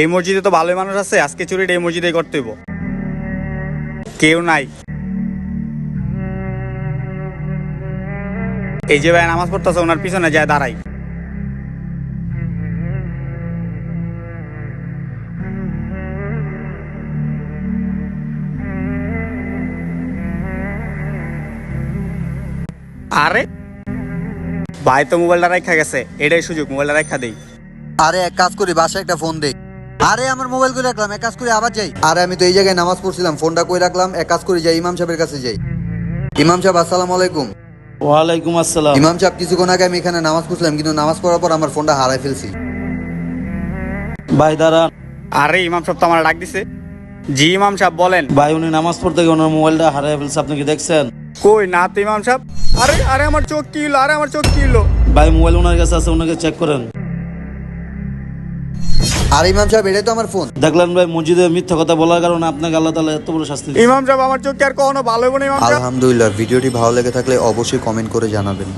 এই মসজিদে তো ভালোই মানুষ আছে, আজকে চুরিটা এই মসজিদে করতে হইব। কেউ নাই। এই যে ভাই নামাজ পড়তেছে, ওনার পিছনে যায় দাঁড়াই। আরে ভাই তো মোবাইলটা রাখা গেছে, এটাই সুযোগ, মোবাইলটা রাখা দেই। আরে এক কাজ করি, বাসায় একটা ফোন দে। আরে আমার মোবাইল কই রাখলাম, এক কাজ করি আবার যাই। আরে আমি তো এই জায়গায় নামাজ পড়ছিলাম, ফোনটা কই রাখলাম, এক কাজ করি যাই ইমাম সাহেবের কাছে যাই। ইমাম সাহেব আসসালামু আলাইকুম। ওয়ালাইকুম আসসালাম। ইমাম সাহেব কিছুক্ষণ আগে আমি এখানে নামাজ পড়ছিলাম, কিন্তু নামাজ পড়ার পর আমার ফোনটা হারাই ফেলছি। ভাই দাঁড়ান। আরে ইমাম সাহেব তো আমার ডাক দিছে। জি ইমাম সাহেব বলেন। ভাই উনি নামাজ পড়তে গিয়ে ওনার মোবাইলটা হারিয়ে ফেলছে, আপনি কি দেখছেন? কই না তো ইমাম সাহেব। আরে আরে আমার চোখ কি হলো, আরে আমার চোখ কি হলো। ভাই মোবাইল ওনার কাছে আছে, ওনাকে চেক করেন। আর ইমাম সাহেব এটাই তো আমার ফোন। দেখলেন ভাই, মসজিদে মিথ্যা কথা বলার কারণে আপনাকে আল্লাহ তাআলা এত বড় শাস্তি দিয়েছে। ইমাম সাহেব আমার চোখ কি আর কখনো ভালো হইব না ইমাম সাহেব? আলহামদুলিল্লাহ, ভিডিওটি ভালো লেগে থাকলে অবশ্যই কমেন্ট করে জানাবেন।